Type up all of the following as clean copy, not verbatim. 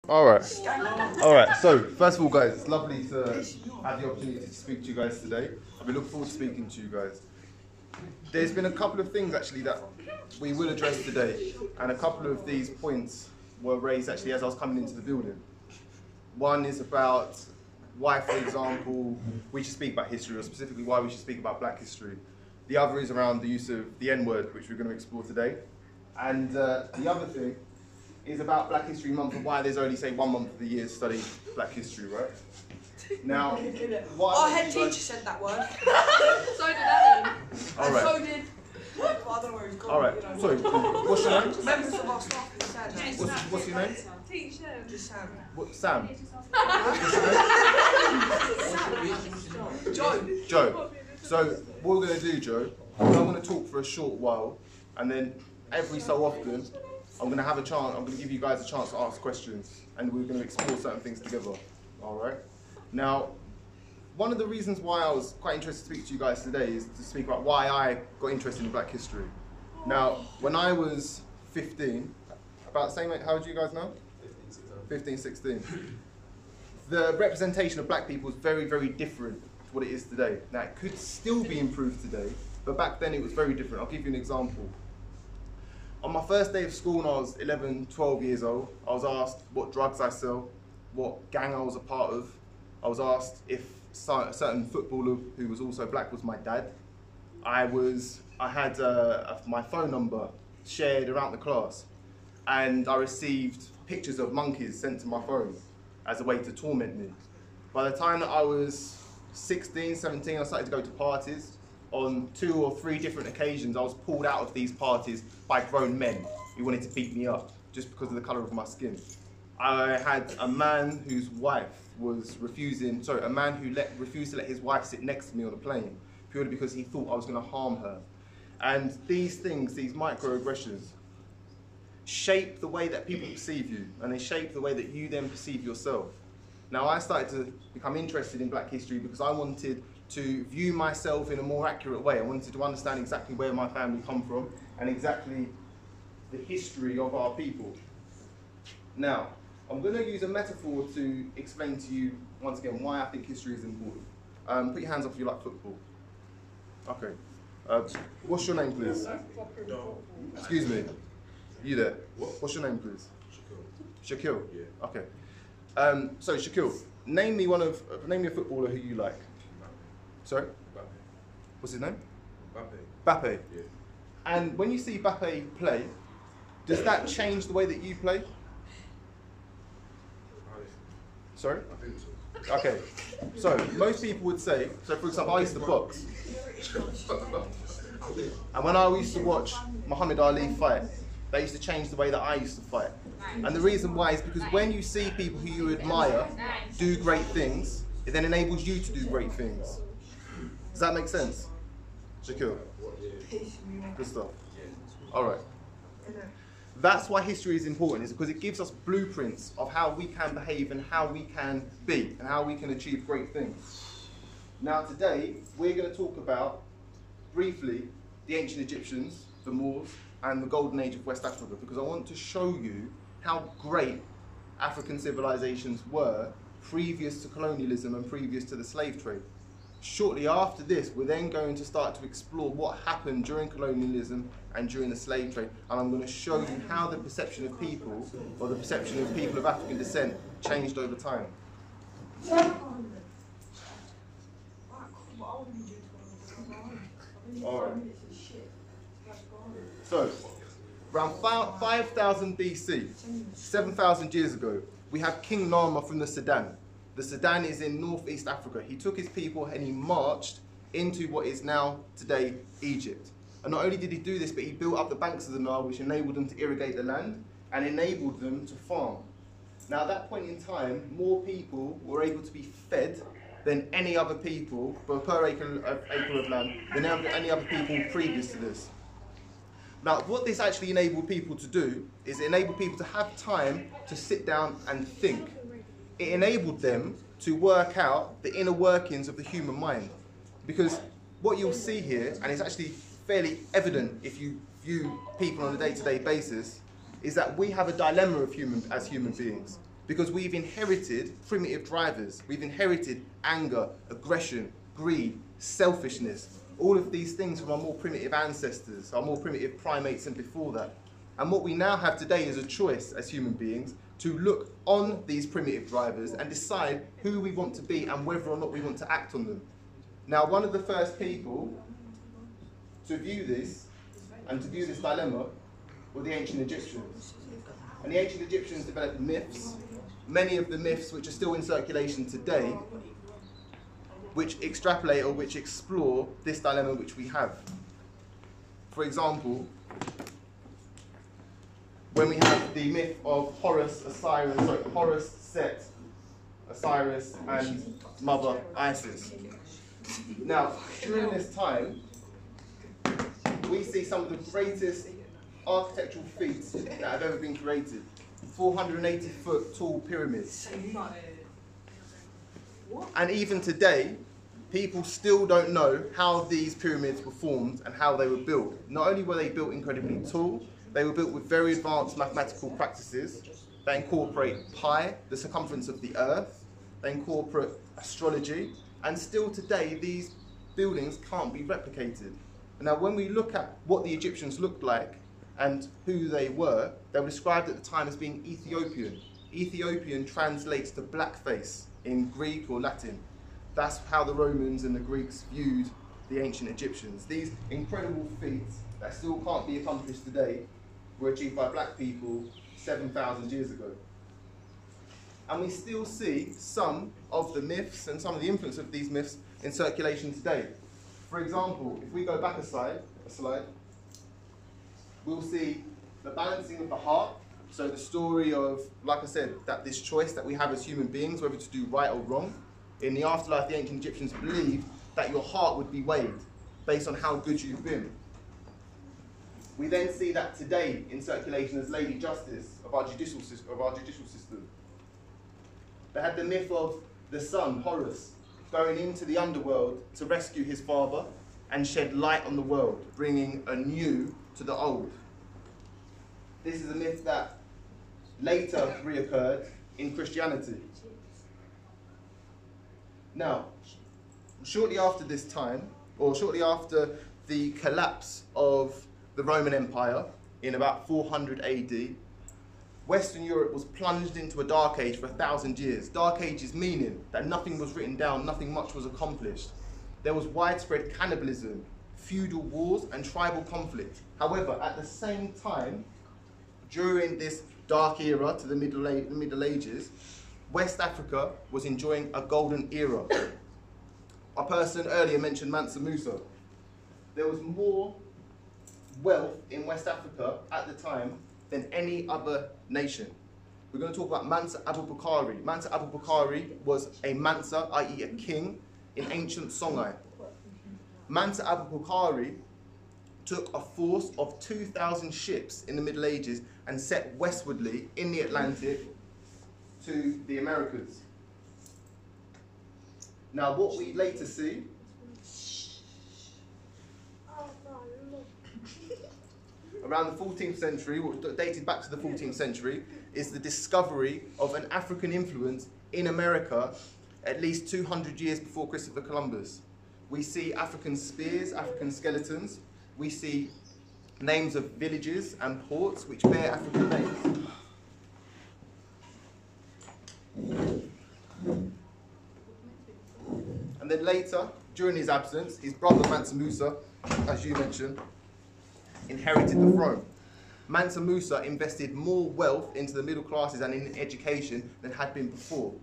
All right. So first of all, guys, it's lovely to have the opportunity to speak to you guys today. I've been looking forward to speaking to you guys. There's been a couple of things actually that we will address today, and a couple of these points were raised actually as I was coming into the building. One is about why, for example, we should speak about history, or specifically why we should speak about black history. The other is around the use of the N-word, which we're going to explore today. And the other thing is about Black History Month and why there's only, say, 1 month of the year to study black history, right? Now, our head teacher said that word. So did Ellen. All right. So did. Well, I don't know where he's gone. All right. You know. Sorry, what's your name? Members of our staff said. What's your name? Teach him. Just Sam. What, Sam? Joe. Joe. So what we're going to do, Joe, I'm going to talk for a short while, and then every so often, I'm going to have a chance. I'm going to give you guys a chance to ask questions, and we're going to explore certain things together. All right. Now, one of the reasons why I was quite interested to speak to you guys today is to speak about why I got interested in black history. Now, when I was 15, about the same age, how old are you guys now? 15, 16. The representation of black people is very, very different to what it is today. Now, it could still be improved today, but back then it was very different. I'll give you an example. On my first day of school when I was 11, 12 years old, I was asked what drugs I sell, what gang I was a part of. I was asked if a certain footballer who was also black was my dad. I had my phone number shared around the class, and I received pictures of monkeys sent to my phone as a way to torment me. By the time that I was 16, 17, I started to go to parties. On 2 or 3 different occasions, I was pulled out of these parties by grown men who wanted to beat me up just because of the colour of my skin. I had a man whose wife was refused to let his wife sit next to me on a plane purely because he thought I was going to harm her. And these things, these microaggressions, shape the way that people perceive you, and they shape the way that you then perceive yourself. Now, I started to become interested in black history because I wanted to view myself in a more accurate way. I wanted to understand exactly where my family come from and exactly the history of our people. Now, I'm going to use a metaphor to explain to you once again why I think history is important. Put your hands up if you like football. Okay. What's your name, please? Excuse me. You there? What's your name, please? Shaquille. Shaquille? Yeah. Okay. So Shaquille, name me a footballer who you like. Sorry? Bappe. What's his name? Bappe. Bappe. Yeah. And when you see Bappe play, does that change the way that you play? Sorry? I think so. Okay. So most people would say, so for example, I used to box. And when I used to watch Muhammad Ali fight, that used to change the way that I used to fight. And the reason why is because when you see people who you admire do great things, it then enables you to do great things. Does that make sense? Shaquille? Good stuff. All right. That's why history is important, is because it gives us blueprints of how we can behave and how we can be and how we can achieve great things. Now today, we're going to talk about, briefly, the ancient Egyptians, the Moors, and the golden age of West Africa, because I want to show you how great African civilizations were previous to colonialism and previous to the slave trade. Shortly after this, we're then going to start to explore what happened during colonialism and during the slave trade, and I'm going to show you how the perception of people, or the perception of people of African descent, changed over time. Alright. So, around 5000 BC, 7,000 years ago, we have King Narmer from the Sudan. The Sudan is in northeast Africa. He took his people and he marched into what is now today Egypt. And not only did he do this, but he built up the banks of the Nile, which enabled them to irrigate the land and enabled them to farm. Now at that point in time, more people were able to be fed than any other people, per acre of land, than any other people previous to this. Now, what this actually enabled people to do is it enabled people to have time to sit down and think. It enabled them to work out the inner workings of the human mind. Because what you'll see here, and it's actually fairly evident if you view people on a day-to-day basis, is that we have a dilemma as human beings. because we've inherited primitive drivers. We've inherited anger, aggression, greed, selfishness, all of these things from our more primitive ancestors, our more primitive primates and before that. And what we now have today is a choice as human beings to look on these primitive drivers and decide who we want to be and whether or not we want to act on them. Now, one of the first people to view this and to view this dilemma were the ancient Egyptians. And the ancient Egyptians developed myths, many of the myths which are still in circulation today, which extrapolate or which explore this dilemma which we have. For example, when we have the myth of Horus, Set, Osiris, and Mother Isis. Now, during this time, we see some of the greatest architectural feats that have ever been created. 480-foot tall pyramids. And even today, people still don't know how these pyramids were formed and how they were built. Not only were they built incredibly tall, they were built with very advanced mathematical practices. They incorporate pi, the circumference of the earth. They incorporate astrology. And still today, these buildings can't be replicated. Now, when we look at what the Egyptians looked like and who they were described at the time as being Ethiopian. Ethiopian translates to blackface in Greek or Latin. That's how the Romans and the Greeks viewed the ancient Egyptians. These incredible feats that still can't be accomplished today were achieved by black people 7,000 years ago. And we still see some of the myths and some of the influence of these myths in circulation today. For example, if we go back a slide, we'll see the balancing of the heart. So the story of, like I said, that this choice that we have as human beings, whether to do right or wrong. In the afterlife, the ancient Egyptians believed that your heart would be weighed based on how good you've been. We then see that today in circulation as Lady Justice of our judicial system. They had the myth of the son, Horus, going into the underworld to rescue his father and shed light on the world, bringing a new to the old. This is a myth that later reoccurred in Christianity. Now, shortly after this time, or shortly after the collapse of the Roman Empire in about 400 AD, Western Europe was plunged into a dark age for 1,000 years. Dark ages meaning that nothing was written down, nothing much was accomplished. There was widespread cannibalism, feudal wars, and tribal conflict. However, at the same time, during this dark era to the Middle Ages, West Africa was enjoying a golden era. A person earlier mentioned Mansa Musa. There was more wealth in West Africa at the time than any other nation. We're going to talk about Mansa Abu Bukhari. Mansa Abu Bukhari was a Mansa, i.e. a king, in ancient Songhai. Mansa Abu Bukhari took a force of 2,000 ships in the Middle Ages and set westwardly in the Atlantic to the Americas. Now, what we later see around the 14th century, dated back to the 14th century, is the discovery of an African influence in America at least 200 years before Christopher Columbus. We see African spears, African skeletons. We see names of villages and ports which bear African names. And then later, during his absence, his brother Mansa Musa, as you mentioned, inherited the throne. Mansa Musa invested more wealth into the middle classes and in education than had been before.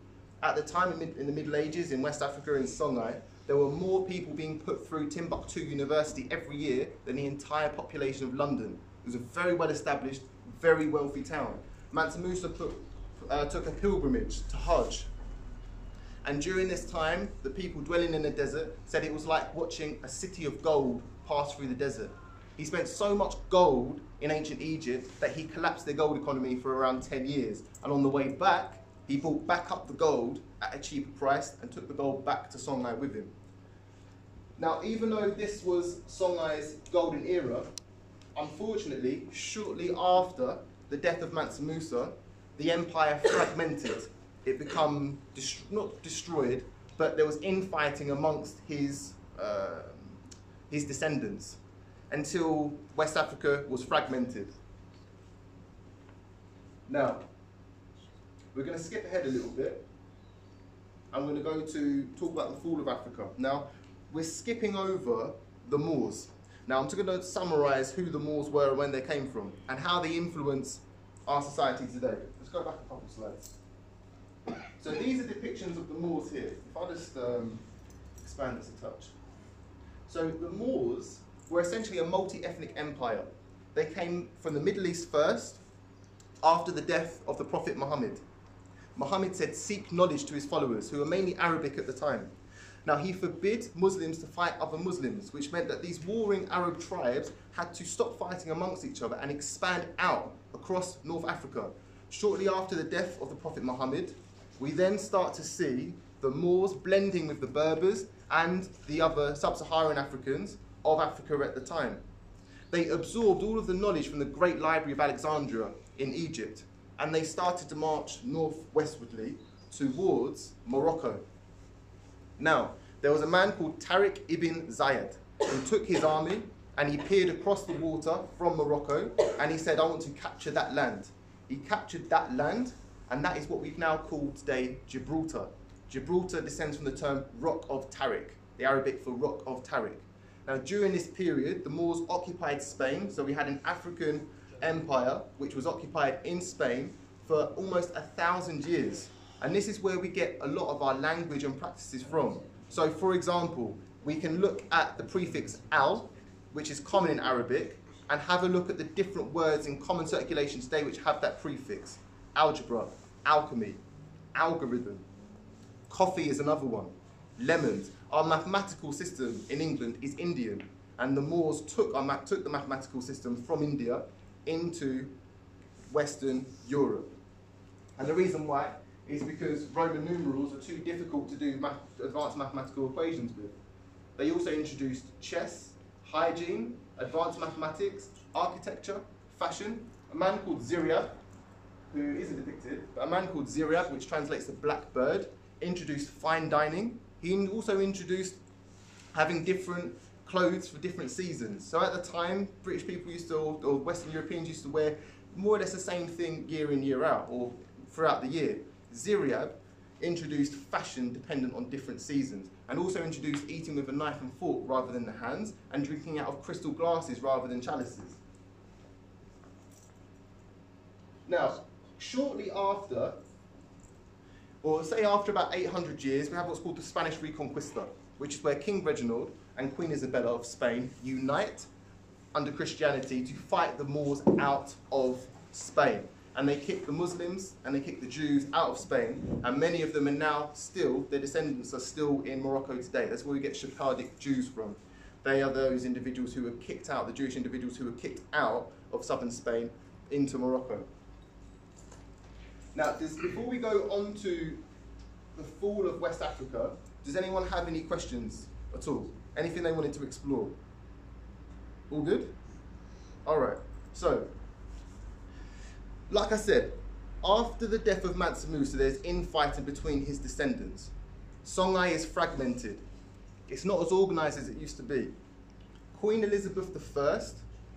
At the time in the Middle Ages in West Africa in Songhai, there were more people being put through Timbuktu University every year than the entire population of London. It was a very well established, very wealthy town. Mansa Musa took a pilgrimage to Hajj. And during this time, the people dwelling in the desert said it was like watching a city of gold pass through the desert. He spent so much gold in ancient Egypt that he collapsed their gold economy for around 10 years. And on the way back, he bought back up the gold at a cheaper price and took the gold back to Songhai with him. Now, even though this was Songhai's golden era, unfortunately, shortly after the death of Mansa Musa, the empire fragmented. It became not destroyed, but there was infighting amongst his descendants until West Africa was fragmented. Now, we're going to skip ahead a little bit. I'm going to go to talk about the fall of Africa. Now, we're skipping over the Moors. Now, I'm just going to summarise who the Moors were and when they came from, and how they influence our society today. Let's go back a couple slides. So these are depictions of the Moors here. If I just expand this a touch. So the Moors were essentially a multi-ethnic empire. They came from the Middle East first, after the death of the Prophet Muhammad. Muhammad said, seek knowledge to his followers, who were mainly Arabic at the time. Now, he forbid Muslims to fight other Muslims, which meant that these warring Arab tribes had to stop fighting amongst each other and expand out across North Africa. Shortly after the death of the Prophet Muhammad, we then start to see the Moors blending with the Berbers and the other sub-Saharan Africans of Africa at the time. They absorbed all of the knowledge from the Great Library of Alexandria in Egypt, and they started to march northwestwardly towards Morocco. Now, there was a man called Tariq ibn Zayed who took his army and he peered across the water from Morocco and he said, I want to capture that land. He captured that land, and that is what we've now called today Gibraltar. Gibraltar descends from the term Rock of Tariq, the Arabic for Rock of Tariq. Now, during this period, the Moors occupied Spain, so we had an African empire which was occupied in Spain for almost 1,000 years. And this is where we get a lot of our language and practices from. So, for example, we can look at the prefix al, which is common in Arabic, and have a look at the different words in common circulation today which have that prefix. Algebra, alchemy, algorithm. Coffee is another one. Lemons. Our mathematical system in England is Indian, and the Moors took the mathematical system from India into Western Europe. And the reason why is because Roman numerals are too difficult to do advanced mathematical equations with. They also introduced chess, hygiene, advanced mathematics, architecture, fashion. A man called Ziriab, who isn't depicted, but a man called Ziriab, which translates to black bird, introduced fine dining. He also introduced having different clothes for different seasons. So at the time, British people used to, or Western Europeans used to wear more or less the same thing year in, year out, or throughout the year. Ziriab introduced fashion dependent on different seasons, and also introduced eating with a knife and fork rather than the hands, and drinking out of crystal glasses rather than chalices. Now, shortly after, or say after about 800 years, we have what's called the Spanish Reconquista, which is where King Reginald and Queen Isabella of Spain unite under Christianity to fight the Moors out of Spain. And they kick the Muslims and they kick the Jews out of Spain, and many of them are now still, their descendants are still in Morocco today. That's where we get Sephardic Jews from. They are those individuals who were kicked out, the Jewish individuals who were kicked out of southern Spain into Morocco. Now, before we go on to the fall of West Africa, does anyone have any questions at all? Anything they wanted to explore? All good? All right. So, like I said, after the death of Mansa Musa, there's infighting between his descendants. Songhai is fragmented. It's not as organised as it used to be. Queen Elizabeth I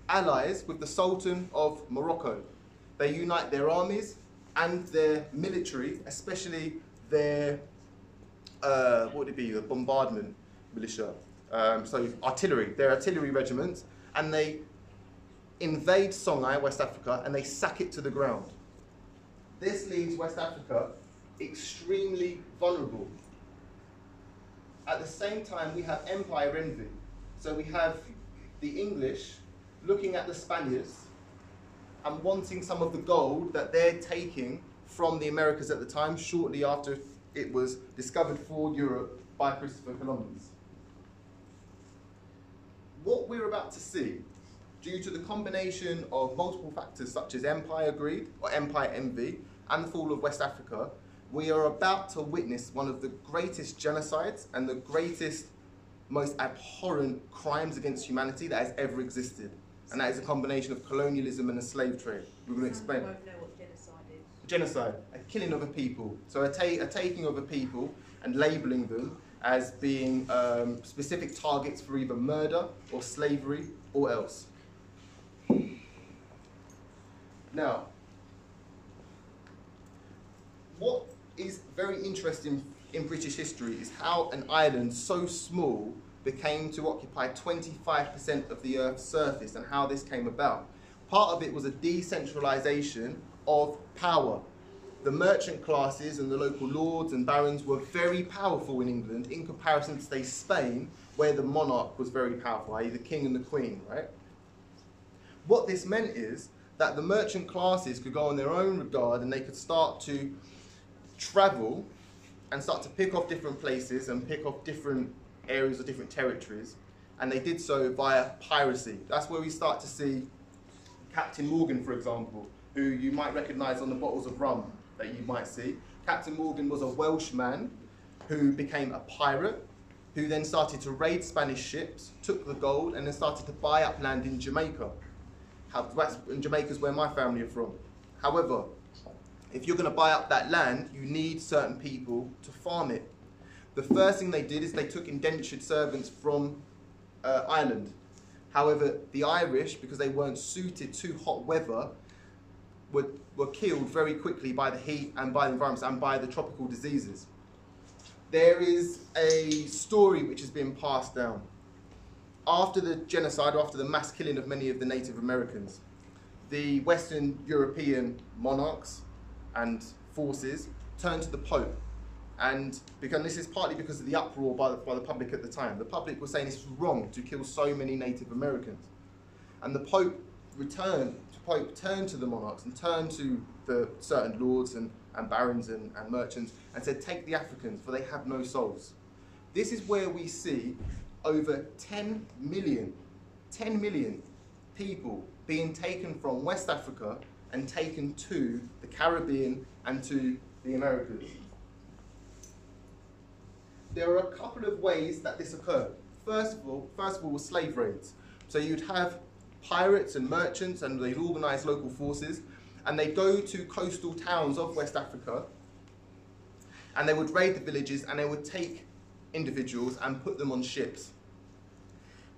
allies with the Sultan of Morocco. They unite their armies and their military, especially their, what would it be, the bombardment militia. So artillery, their artillery regiments, and they invade Songhai, West Africa, and they sack it to the ground. This leaves West Africa extremely vulnerable. At the same time, we have empire envy. So we have the English looking at the Spaniards and wanting some of the gold that they're taking from the Americas at the time, shortly after it was discovered for Europe by Christopher Columbus. What we're about to see, due to the combination of multiple factors such as empire greed or empire envy and the fall of West Africa, we are about to witness one of the greatest genocides and the greatest, most abhorrent crimes against humanity that has ever existed. And that is a combination of colonialism and the slave trade. We're going to explain. I don't know what genocide is. genocide, a killing of a people. So a taking of a people and labelling them as being specific targets for either murder or slavery or else. Now, what is very interesting in British history is how an island so small became to occupy 25% of the Earth's surface and how this came about. Part of it was a decentralisation of power. The merchant classes and the local lords and barons were very powerful in England in comparison to, say, Spain, where the monarch was very powerful, i.e. the king and the queen, right? What this meant is that the merchant classes could go on their own regard and they could start to travel and start to pick off different places and pick off different areas or different territories, and they did so via piracy. That's where we start to see Captain Morgan, for example, who you might recognise on the bottles of rum that you might see. Captain Morgan was a Welshman who became a pirate, who then started to raid Spanish ships, took the gold, and then started to buy up land in Jamaica. Jamaica's where my family are from. However, if you're going to buy up that land, you need certain people to farm it. The first thing they did is they took indentured servants from Ireland. However, the Irish, because they weren't suited to hot weather, were killed very quickly by the heat and by the environment and by the tropical diseases. There is a story which has been passed down. After the genocide, after the mass killing of many of the Native Americans, the Western European monarchs and forces turned to the Pope. And because this is partly because of the uproar by the public at the time. The public was saying it's wrong to kill so many Native Americans. And the Pope turned to the monarchs and turned to the certain lords and barons and merchants and said, take the Africans, for they have no souls. This is where we see over 10 million people being taken from West Africa and taken to the Caribbean and to the Americas. There are a couple of ways that this occurred. First of all was slave raids. So you'd have pirates and merchants, and they'd organise local forces, and they'd go to coastal towns of West Africa, and they would raid the villages, and they would take individuals and put them on ships.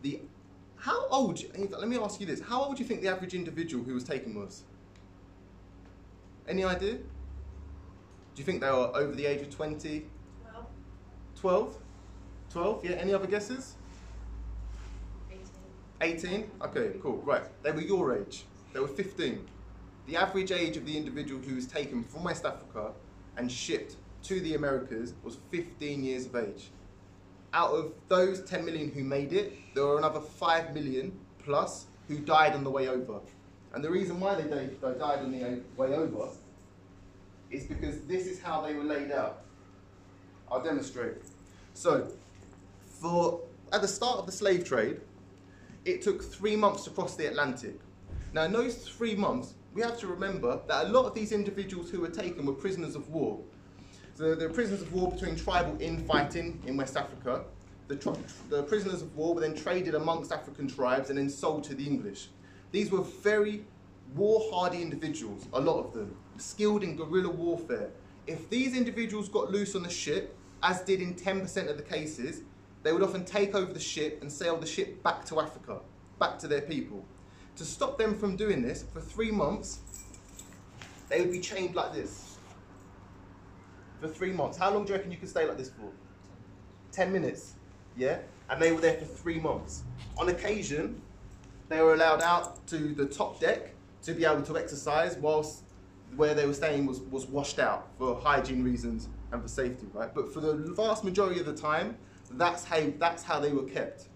Let me ask you this, how old do you think the average individual who was taken was? Any idea? Do you think they were over the age of 20? 12? 12, yeah, any other guesses? 18? Okay, cool, right. They were your age. They were 15. The average age of the individual who was taken from West Africa and shipped to the Americas was 15 years of age. Out of those 10 million who made it, there were another 5 million plus who died on the way over. And the reason why they died on the way over is because this is how they were laid out. I'll demonstrate. So, at the start of the slave trade, it took 3 months to cross the Atlantic. Now, in those 3 months, we have to remember that a lot of these individuals who were taken were prisoners of war. So they're prisoners of war between tribal infighting in West Africa. The prisoners of war were then traded amongst African tribes and then sold to the English. These were very war-hardy individuals, a lot of them, skilled in guerrilla warfare. If these individuals got loose on the ship, as did in 10% of the cases, they would often take over the ship and sail the ship back to Africa, back to their people. To stop them from doing this, for 3 months, they would be chained like this. For 3 months. How long do you reckon you could stay like this for? 10 minutes, yeah? And they were there for 3 months. On occasion, they were allowed out to the top deck to be able to exercise whilst where they were staying was washed out for hygiene reasons and for safety, right? But for the vast majority of the time, that's how they were kept.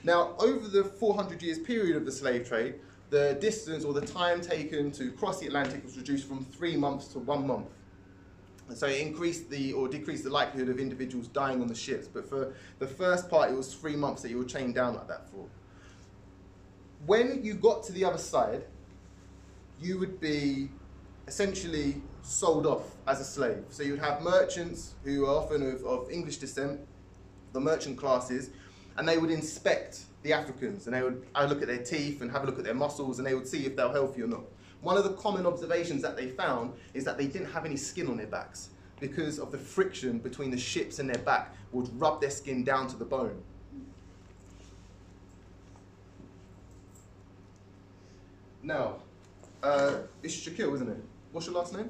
Now, over the 400 years period of the slave trade, the distance or the time taken to cross the Atlantic was reduced from 3 months to 1 month. And so it increased or decreased the likelihood of individuals dying on the ships. But for the first part, it was 3 months that you were chained down like that for. When you got to the other side, you would be essentially sold off as a slave. So you would have merchants who are often of English descent, the merchant classes, and they would inspect the Africans, and they would look at their teeth and have a look at their muscles, and they would see if they're healthy or not. one of the common observations that they found is that they didn't have any skin on their backs because of the friction between the ships and their back would rub their skin down to the bone. Now, it's Shaquille, isn't it? What's your last name?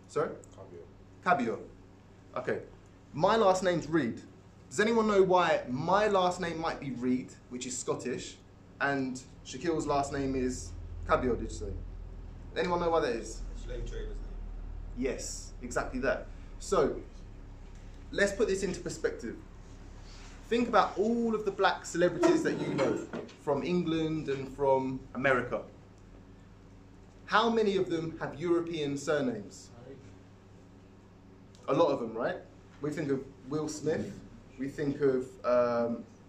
Sorry? Cabio. Okay. My last name's Reed. Does anyone know why my last name might be Reed, which is Scottish, and Shaquille's last name is Cabio, did you say? Anyone know why that is? Slave trader's name. Yes, exactly that. So, let's put this into perspective. Think about all of the black celebrities that you know from England and from America. How many of them have European surnames? A lot of them, right? We think of Will Smith. We think of,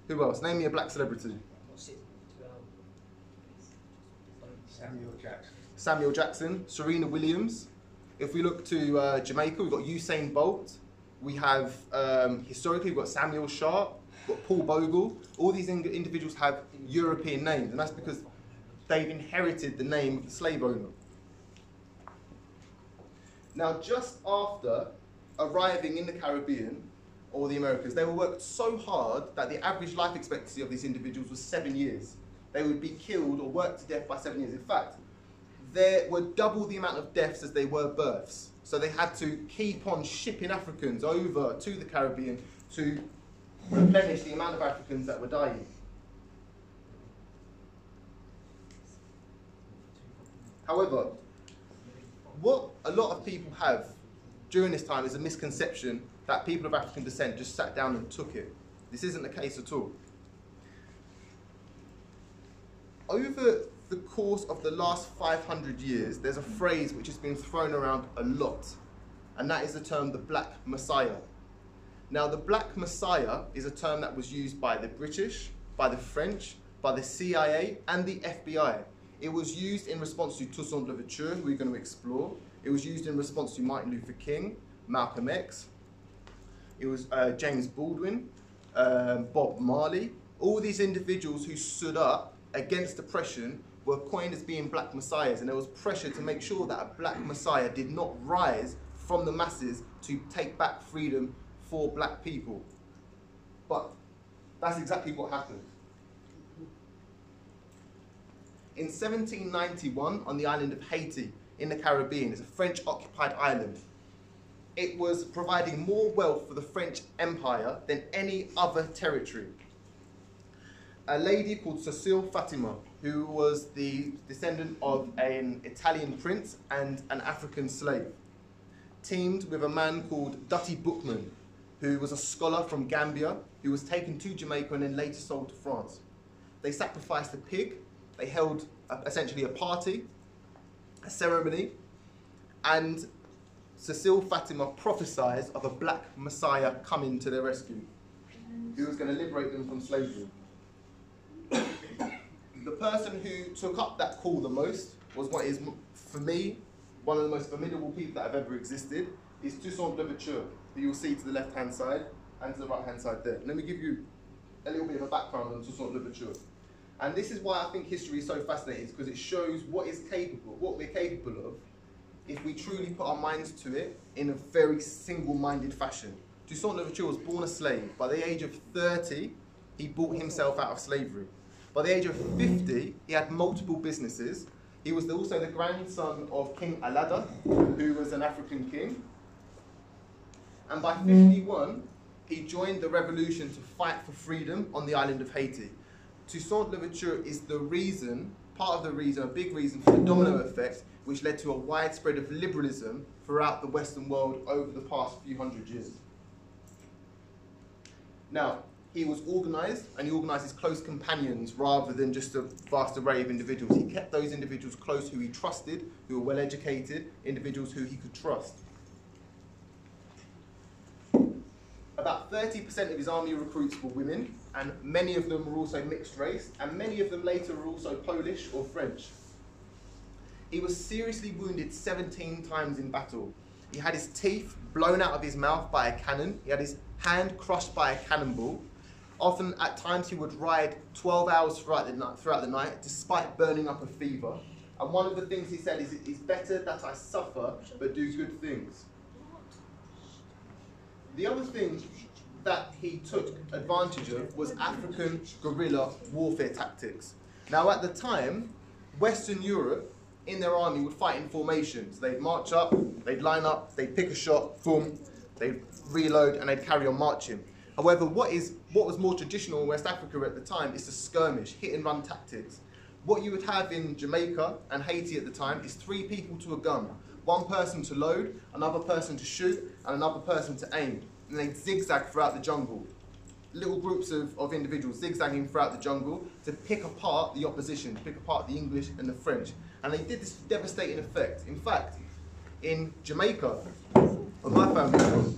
who else? Name me a black celebrity. Samuel Jackson. Samuel Jackson, Serena Williams. If we look to Jamaica, we've got Usain Bolt. We have, historically, we've got Samuel Sharp, we've got Paul Bogle. All these individuals have European names, and that's because they've inherited the name of the slave owner. Now, just after arriving in the Caribbean, or the Americas, they were worked so hard that the average life expectancy of these individuals was 7 years. They would be killed or worked to death by 7 years. In fact, there were double the amount of deaths as they were births. So they had to keep on shipping Africans over to the Caribbean to replenish the amount of Africans that were dying. However, what a lot of people have during this time is a misconception that people of African descent just sat down and took it. This isn't the case at all. Over the course of the last 500 years, there's a phrase which has been thrown around a lot, and that is the term the Black Messiah. Now, the Black Messiah is a term that was used by the British, by the French, by the CIA, and the FBI. It was used in response to Toussaint Louverture, who we're going to explore. It was used in response to Martin Luther King, Malcolm X. It was James Baldwin, Bob Marley. All these individuals who stood up against oppression were coined as being black messiahs, and there was pressure to make sure that a black messiah did not rise from the masses to take back freedom for black people. But that's exactly what happened. In 1791, on the island of Haiti, in the Caribbean, it's a French-occupied island. It was providing more wealth for the French Empire than any other territory. A lady called Cécile Fatima, who was the descendant of an Italian prince and an African slave, teamed with a man called Dutty Bookman, who was a scholar from Gambia, who was taken to Jamaica and then later sold to France. They sacrificed a pig, they held essentially a party, a ceremony, and Cécile Fatima prophesied of a black messiah coming to their rescue, who was going to liberate them from slavery. The person who took up that call the most was what is, for me, one of the most formidable people that have ever existed, is Toussaint Louverture, who you'll see to the left-hand side and to the right-hand side there. Let me give you a little bit of a background on Toussaint Louverture. And this is why I think history is so fascinating, because it shows what we're capable of, if we truly put our minds to it in a very single-minded fashion. Toussaint Louverture was born a slave. By the age of 30, he bought himself out of slavery. By the age of 50, he had multiple businesses. He was also the grandson of King Alada, who was an African king. And by 51, he joined the revolution to fight for freedom on the island of Haiti. Toussaint Louverture is the reason, part of the reason, a big reason for the domino effect, which led to a widespread of liberalism throughout the Western world over the past few hundred years. Now, he was organised, and he organised his close companions rather than just a vast array of individuals. He kept those individuals close who he trusted, who were well educated, individuals who he could trust. About 30% of his army recruits were women, and many of them were also mixed race, and many of them later were also Polish or French. He was seriously wounded 17 times in battle. He had his teeth blown out of his mouth by a cannon. He had his hand crushed by a cannonball. Often, at times, he would ride 12 hours throughout the night, despite burning up a fever. And one of the things he said is, it's better that I suffer, but do good things. The other thing that he took advantage of was African guerrilla warfare tactics. Now at the time, Western Europe, in their army, would fight in formations. They'd march up, they'd line up, they'd pick a shot, boom, they'd reload, and they'd carry on marching. However, what was more traditional in West Africa at the time is the skirmish, hit and run tactics. What you would have in Jamaica and Haiti at the time is 3 people to a gun. One person to load, another person to shoot, and another person to aim. And they'd zigzag throughout the jungle. Little groups of individuals zigzagging throughout the jungle to pick apart the opposition, to pick apart the English and the French. And they did this devastating effect. In fact, in Jamaica, on my family,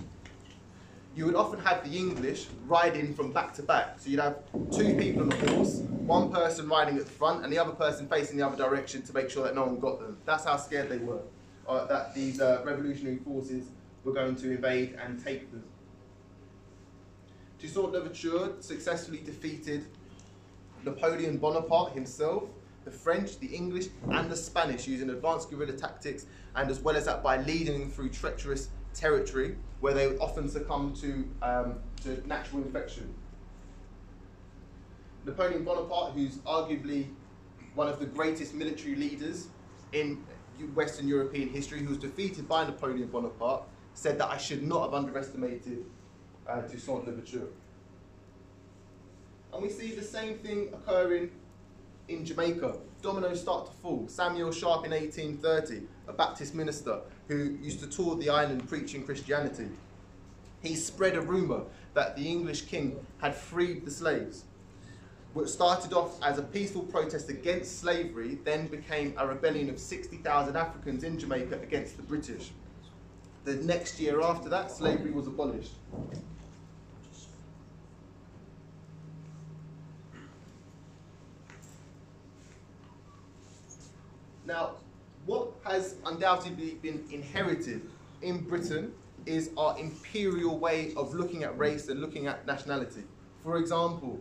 you would often have the English riding from back to back. So you'd have 2 people on a horse, one person riding at the front and the other person facing the other direction to make sure that no one got them. That's how scared they were, that these revolutionary forces were going to invade and take them. Toussaint Louverture successfully defeated Napoleon Bonaparte himself, the French, the English and the Spanish using advanced guerrilla tactics, and as well as that by leading them through treacherous territory where they would often succumb to natural infection. Napoleon Bonaparte, who's arguably one of the greatest military leaders in Western European history, who was defeated by Napoleon Bonaparte, said that I should not have underestimated Toussaint Louverture. And we see the same thing occurring in Jamaica. Dominoes start to fall. Samuel Sharp in 1830, a Baptist minister who used to tour the island preaching Christianity. He spread a rumour that the English king had freed the slaves. What started off as a peaceful protest against slavery then became a rebellion of 60,000 Africans in Jamaica against the British. The next year after that, slavery was abolished. Now, what has undoubtedly been inherited in Britain is our imperial way of looking at race and looking at nationality. For example,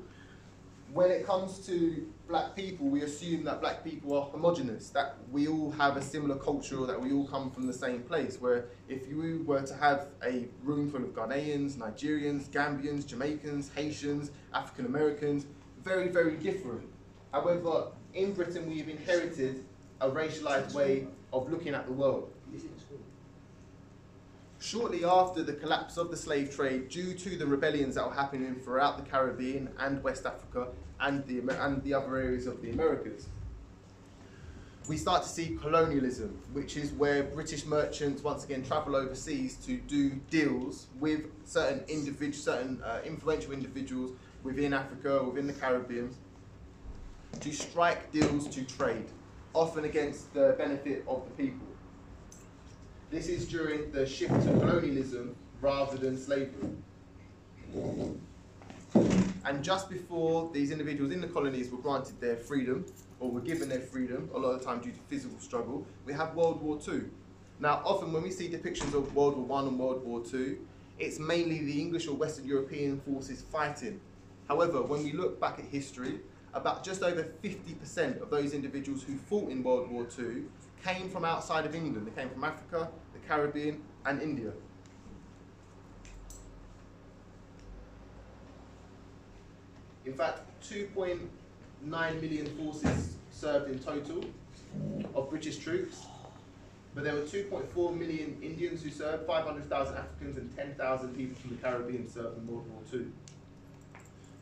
when it comes to black people, we assume that black people are homogenous, that we all have a similar culture, or that we all come from the same place, where if you were to have a room full of Ghanaians, Nigerians, Gambians, Jamaicans, Haitians, African Americans, very, very different. However, in Britain, we've inherited a racialized way of looking at the world. Shortly after the collapse of the slave trade, due to the rebellions that were happening throughout the Caribbean and West Africa and the other areas of the Americas, we start to see colonialism, which is where British merchants once again travel overseas to do deals with certain influential individuals within Africa, within the Caribbean, to strike deals to trade, often against the benefit of the people. This is during the shift to colonialism rather than slavery. And just before these individuals in the colonies were granted their freedom, or were given their freedom, a lot of the time due to physical struggle, we have World War II. Now, often when we see depictions of World War I and World War II, it's mainly the English or Western European forces fighting. However, when we look back at history, about just over 50% of those individuals who fought in World War II came from outside of England. They came from Africa, the Caribbean, and India. In fact, 2.9 million forces served in total of British troops, but there were 2.4 million Indians who served, 500,000 Africans, and 10,000 people from the Caribbean served in World War II.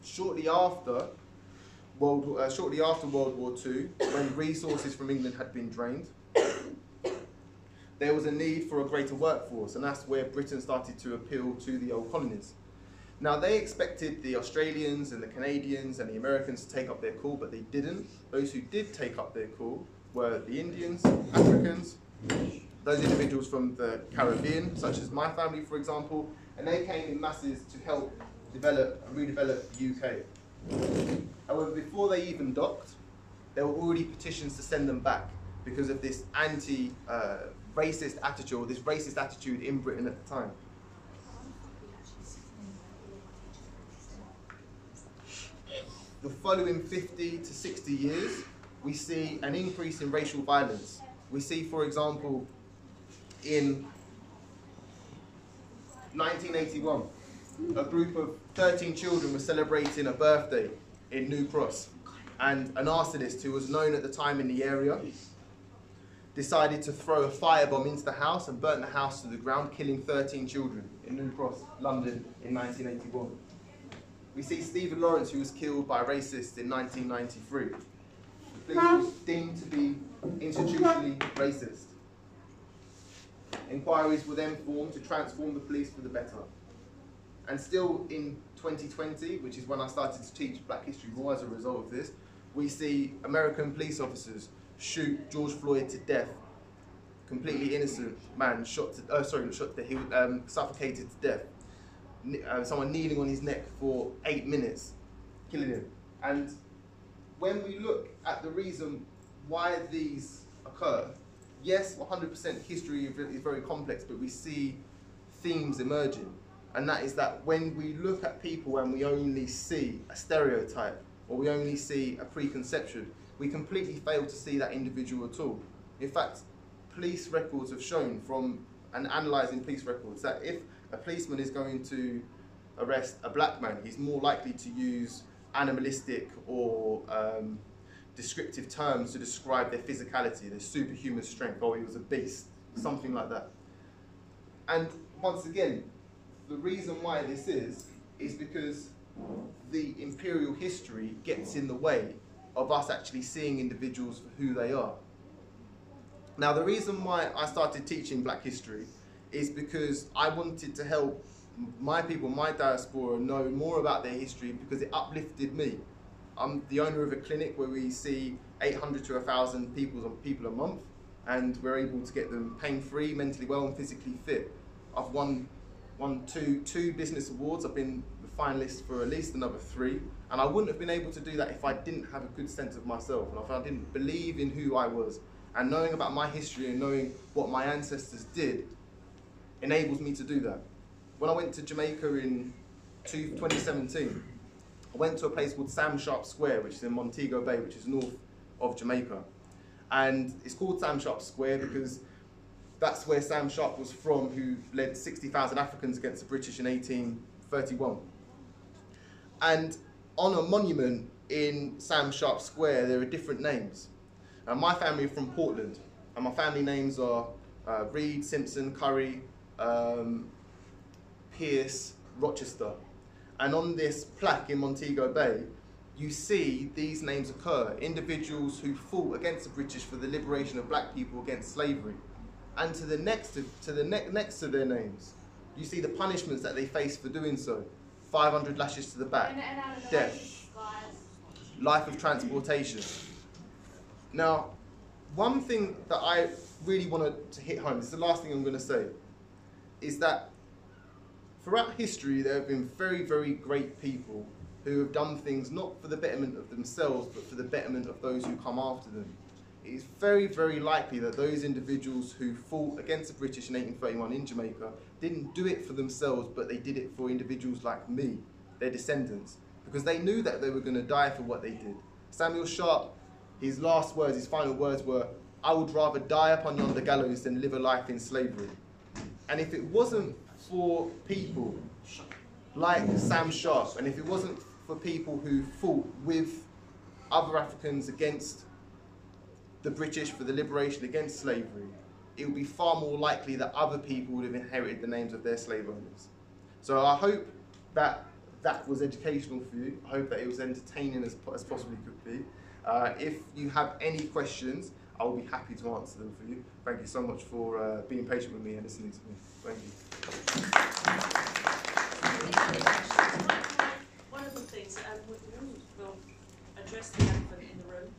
Shortly after World War II, when resources from England had been drained, there was a need for a greater workforce, and that's where Britain started to appeal to the old colonies. Now, they expected the Australians and the Canadians and the Americans to take up their call, but they didn't. Those who did take up their call were the Indians, Africans, those individuals from the Caribbean, such as my family, for example, and they came in masses to help develop and redevelop the UK. However, before they even docked, there were already petitions to send them back because of this racist attitude, or this racist attitude in Britain at the time. The following 50 to 60 years we see an increase in racial violence. We see, for example, in 1981, a group of 13 children were celebrating a birthday in New Cross, and an arsonist who was known at the time in the area decided to throw a firebomb into the house and burnt the house to the ground, killing 13 children in New Cross, London, in 1981. We see Stephen Lawrence, who was killed by racists in 1993. The police was deemed to be institutionally racist. Inquiries were then formed to transform the police for the better. And still in 2020, which is when I started to teach Black History more as a result of this, we see American police officers shoot George Floyd to death. Completely innocent man suffocated to death. Someone kneeling on his neck for 8 minutes, killing him. And when we look at the reason why these occur, yes, 100% history is very complex, but we see themes emerging. And that is that when we look at people and we only see a stereotype, or we only see a preconception, we completely fail to see that individual at all. In fact, police records have shown from, and analysing police records, that if a policeman is going to arrest a black man, he's more likely to use animalistic or descriptive terms to describe their physicality, their superhuman strength, or he was a beast, something like that. And once again, the reason why this is because the imperial history gets in the way of us actually seeing individuals for who they are. Now, the reason why I started teaching Black history is because I wanted to help my people, my diaspora, know more about their history because it uplifted me. I'm the owner of a clinic where we see 800 to 1,000 people a month, and we're able to get them pain-free, mentally well, and physically fit. I've won two business awards. I've been the finalist for at least another 3, and I wouldn't have been able to do that if I didn't have a good sense of myself, and if I didn't believe in who I was. And knowing about my history and knowing what my ancestors did enables me to do that. When I went to Jamaica in 2017, I went to a place called Sam Sharp Square, which is in Montego Bay, which is north of Jamaica. And it's called Sam Sharp Square because that's where Sam Sharp was from, who led 60,000 Africans against the British in 1831. And on a monument in Sam Sharp Square, there are different names. My family are from Portland, and my family names are Reed, Simpson, Curry, Pierce, Rochester. And on this plaque in Montego Bay, you see these names occur, individuals who fought against the British for the liberation of black people against slavery. And to the next to their names, you see the punishments that they faced for doing so. 500 lashes to the back, death, life of transportation. Now, one thing that I really wanted to hit home, this is the last thing I'm going to say, is that throughout history there have been very, very great people who have done things not for the betterment of themselves, but for the betterment of those who come after them. It is very, very likely that those individuals who fought against the British in 1831 in Jamaica didn't do it for themselves, but they did it for individuals like me, their descendants, because they knew that they were going to die for what they did. Samuel Sharp, his last words, his final words were, "I would rather die upon yonder gallows than live a life in slavery." And if it wasn't for people like Sam Sharp, and if it wasn't for people who fought with other Africans against the British for the liberation against slavery, it would be far more likely that other people would have inherited the names of their slave owners. So I hope that that was educational for you. I hope that it was entertaining as possibly could be. If you have any questions, I will be happy to answer them for you. Thank you so much for being patient with me and listening to me. Thank you. One of the things, we'll address the elephant in the room.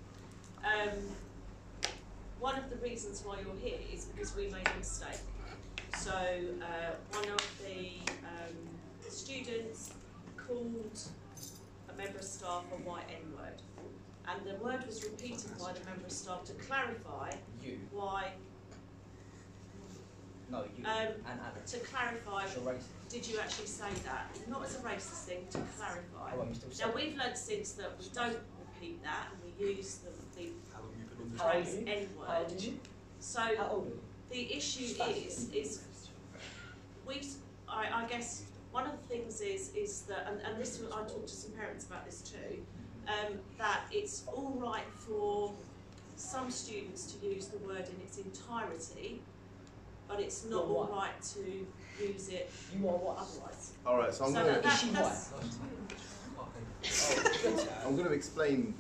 One of the reasons why you're here is because we made a mistake. So one of the students called a member of staff a white N-word. And the word was repeated by the member of staff to clarify why. No, you and Adam. To clarify, did you actually say that? Not as a racist thing, to clarify. Oh, well, you still now we've learned since that we don't repeat that, and we use the trace N-word. So How old are you? the issue is I guess one of the things is that, and this I talked to some parents about this too, that it's all right for some students to use the word in its entirety, but it's not all right to use it otherwise. All right, so I'm So going to explain.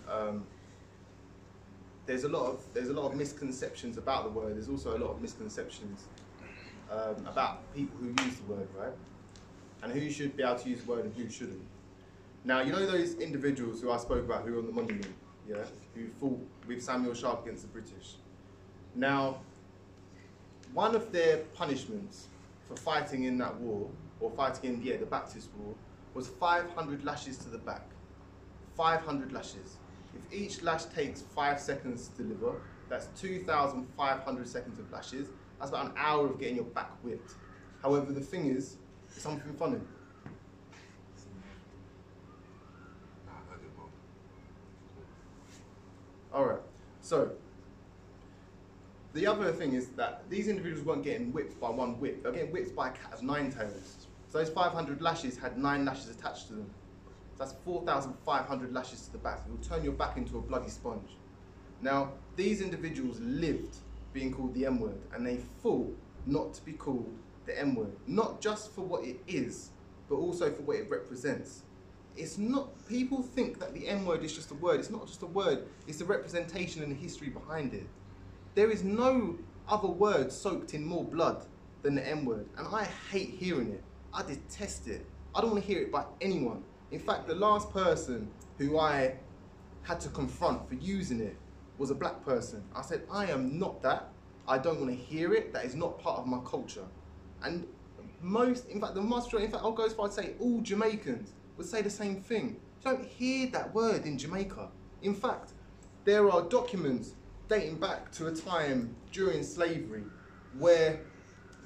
There's a lot of misconceptions about the word. There's also a lot of misconceptions about people who use the word, right? And who should be able to use the word and who shouldn't. Now, you know those individuals who I spoke about who were on the monument, yeah, who fought with Samuel Sharp against the British. Now, one of their punishments for fighting in that war, or fighting in the Baptist War, was 500 lashes to the back. 500 lashes. If each lash takes 5 seconds to deliver, that's 2,500 seconds of lashes. That's about an hour of getting your back whipped. However, the thing is, it's something funny. Alright, so the other thing is that these individuals weren't getting whipped by one whip, they're getting whipped by a cat of 9 tails. So those 500 lashes had 9 lashes attached to them. So that's 4,500 lashes to the back. It will turn your back into a bloody sponge. Now, these individuals lived being called the M-word, and they fought not to be called the M-word, not just for what it is, but also for what it represents. It's not, people think that the M-word is just a word. It's not just a word, it's the representation and the history behind it. There is no other word soaked in more blood than the M-word, and I hate hearing it. I detest it. I don't want to hear it by anyone. In fact, the last person who I had to confront for using it was a black person. I said, I am not that. I don't want to hear it. That is not part of my culture. And I'll go as far as to say all Jamaicans would say the same thing. You don't hear that word in Jamaica. In fact, there are documents dating back to a time during slavery where,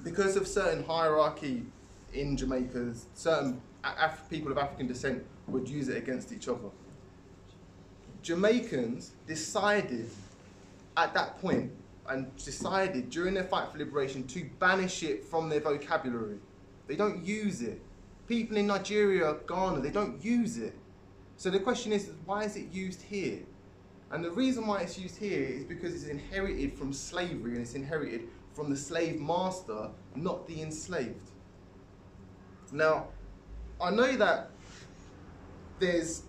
because of certain hierarchy in Jamaica, certain people of African descent would use it against each other. Jamaicans decided at that point, and decided during their fight for liberation, to banish it from their vocabulary. They don't use it. People in Nigeria, Ghana, they don't use it. So the question is, why is it used here? And the reason why it's used here is because it's inherited from slavery, and it's inherited from the slave master, not the enslaved. Now, I know that there's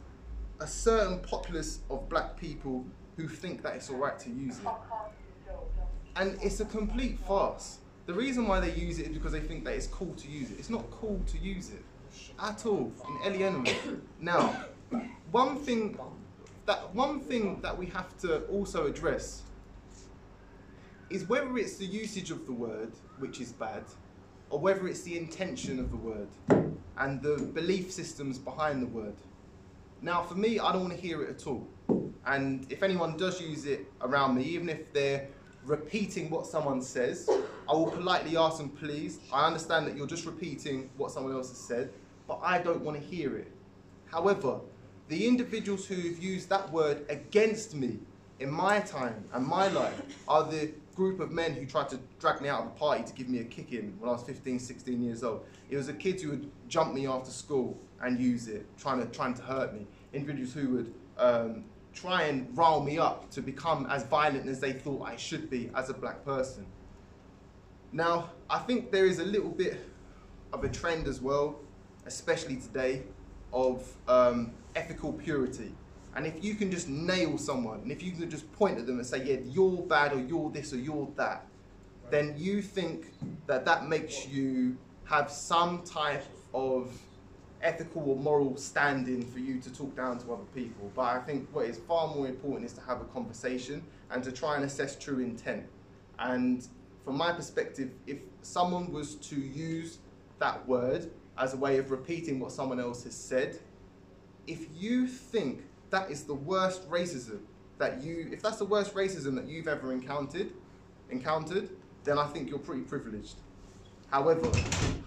a certain populace of black people who think that it's all right to use it. And it's a complete farce. The reason why they use it is because they think that it's cool to use it. It's not cool to use it at all in any element. Now, one thing that we have to also address is whether it's the usage of the word, which is bad, or whether it's the intention of the word and the belief systems behind the word. Now, for me, I don't want to hear it at all. And if anyone does use it around me, even if they're repeating what someone says, I will politely ask them, please, I understand that you're just repeating what someone else has said, but I don't want to hear it. However, the individuals who have used that word against me in my time and my life are the group of men who tried to drag me out of a party to give me a kick-in when I was 15, 16 years old. It was the kids who would jump me after school and use it, trying to hurt me. Individuals who would try and rile me up to become as violent as they thought I should be as a black person. Now, I think there is a little bit of a trend as well, especially today, of ethical purity. And if you can just nail someone, and if you can just point at them and say, yeah, you're bad, or you're this, or you're that, then you think that that makes you have some type of ethical or moral standing for you to talk down to other people. But I think what is far more important is to have a conversation and to try and assess true intent. And from my perspective, if someone was to use that word as a way of repeating what someone else has said, if you think that is the worst racism if that's the worst racism that you've ever encountered, then I think you're pretty privileged. However,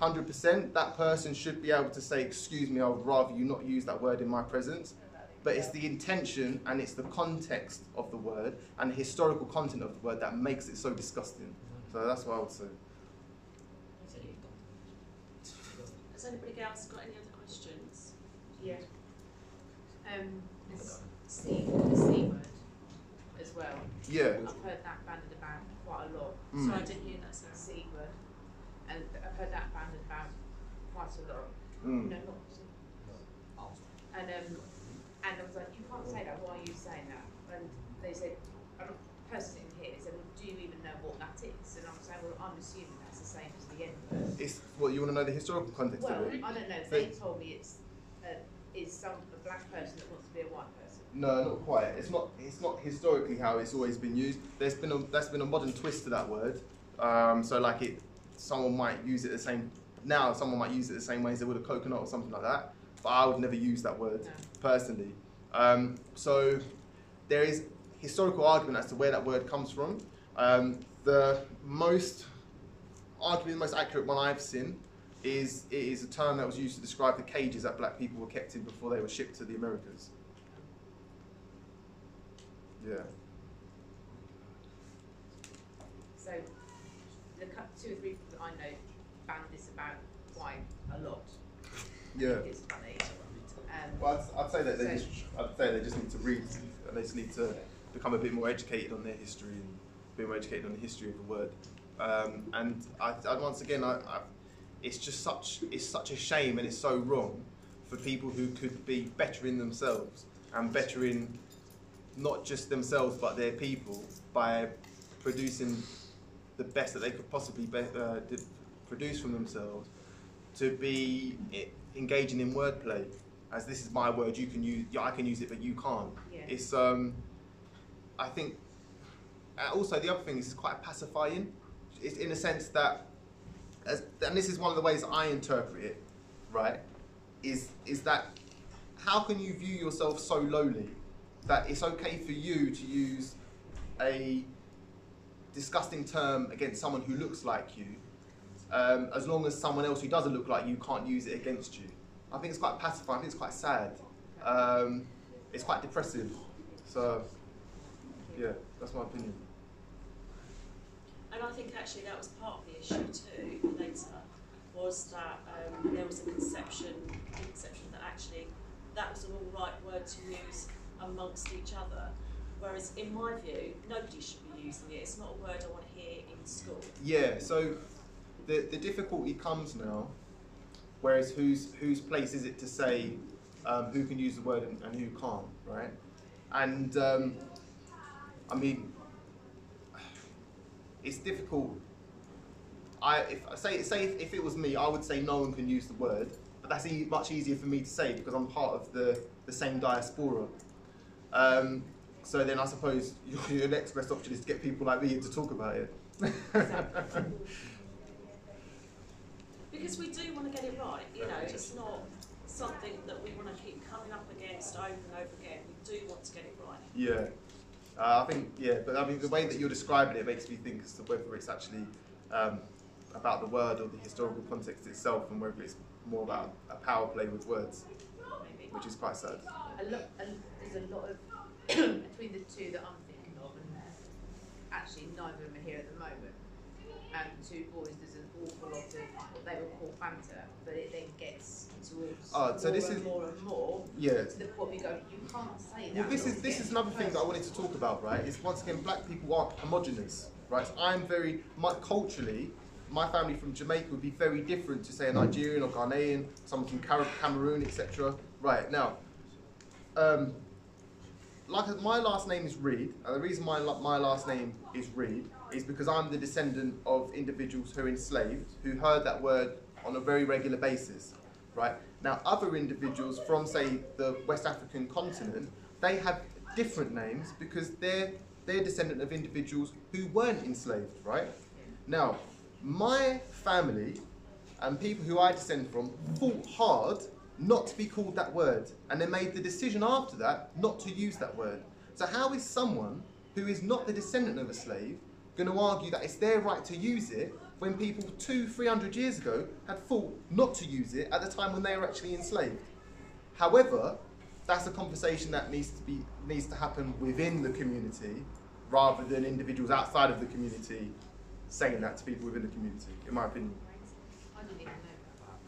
100%, that person should be able to say, excuse me, I would rather you not use that word in my presence. but it's the intention and it's the context of the word and the historical content of the word that makes it so disgusting. So that's what I would say. Has anybody else got any other questions? Yeah. This C word as well. Yeah. I've heard that banded about quite a lot. So I didn't hear that, Sarah. C word. And I've heard that banded about quite a lot. Mm. No, not C. And I was like, you can't say that, why are you saying that? And they said, a person in here said, well, do you even know what that is? And I'm saying, well, I'm assuming that's the same as the N word. It's what you want to know the historical context Well, of it. I don't know. They told me it's a black person that wants to be a white person. No, not quite. It's not historically how it's always been used. That's been a modern twist to that word. So like someone might use it the same. Now someone might use it the same way as they would a coconut or something like that. But I would never use that word personally. So there is historical argument as to where that word comes from. The most accurate one I've seen is a term that was used to describe the cages that black people were kept in before they were shipped to the Americas. Yeah. So the 2 or 3 people that I know banned this about quite a lot. Yeah. It's funny. Well, I'd say that they just need to read, and they just need to become a bit more educated on their history and be more educated on the history of the word. And once again, it's just such a shame, and it's so wrong for people who could be bettering themselves and bettering not just themselves but their people by producing the best that they could possibly produce from themselves, to be engaging in wordplay. As this is my word, you can use. Yeah, I can use it, but you can't. Yeah. It's I think. Also, the other thing is it's quite pacifying. It's in a sense that, and this is one of the ways I interpret it, right? Is that how can you view yourself so lowly that it's okay for you to use a disgusting term against someone who looks like you, as long as someone else who doesn't look like you can't use it against you? I think it's quite pacifying. I think it's quite sad. It's quite depressive. So, yeah, that's my opinion. And I think actually that was part of the issue too later, was that there was a conception that actually that was an all right word to use amongst each other. Whereas in my view, nobody should be using it. It's not a word I want to hear in school. Yeah, so the difficulty comes now. Whereas whose place is it to say who can use the word and who can't, right? And I mean, it's difficult. If it was me, I would say no one can use the word, but that's much easier for me to say because I'm part of the same diaspora. So then I suppose your next best option is to get people like me to talk about it. Because we do want to get it right, you know, it's not something that we want to keep coming up against over and over again. We do want to get it right. Yeah, I think, yeah, but I mean, the way that you're describing it makes me think as to whether it's actually about the word or the historical context itself, and whether it's more about a power play with words, which is quite sad. There's a lot of, between the two that I'm thinking of, and actually neither of them are here at the moment, and 2 boys, there's an awful lot of what they would call banter, but it then gets towards more and more, yeah, to the point where you go, you can't say that. Well, this is another thing that I wanted to talk about, right? Is once again, black people aren't homogenous, right? So culturally, my family from Jamaica would be very different to say a Nigerian or Ghanaian, someone from Cameroon, etc. Right now, like my last name is Reed, and the reason my last name is Reed is because I'm the descendant of individuals who were enslaved, who heard that word on a very regular basis, right? Now, other individuals from, say, the West African continent, they have different names because they're descendant of individuals who weren't enslaved, right? Now, my family and people who I descend from fought hard not to be called that word, and they made the decision after that not to use that word. So how is someone who is not the descendant of a slave going to argue that it's their right to use it when people 200-300 years ago had fought not to use it at the time when they were actually enslaved? However, that's a conversation that needs to happen within the community, rather than individuals outside of the community saying that to people within the community, in my opinion. I didn't even know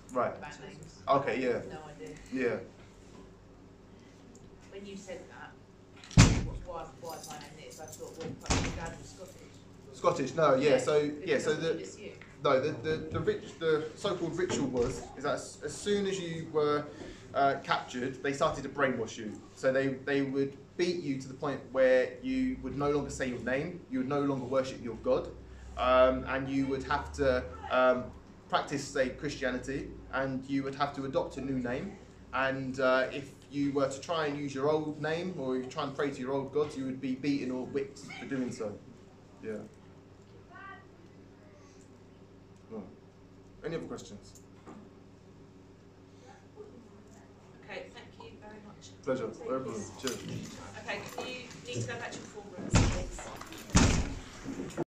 that. Right. About names. Okay, yeah. No idea. Yeah. When you said that, why my name is, I thought, well, perhaps your dad was Scottish. Scottish, no, yeah, so It's you. the so-called ritual is that as soon as you were captured, they started to brainwash you. So they would beat you to the point where you would no longer say your name, you would no longer worship your God, and you would have to practice, say, Christianity, and you would have to adopt a new name. And if you were to try and use your old name, or you try and pray to your old gods, you would be beaten or whipped for doing so. Yeah. Right. Any other questions? Okay, thank you very much. Pleasure. No problem. Cheers. Okay, you need to go back to your form rooms, please.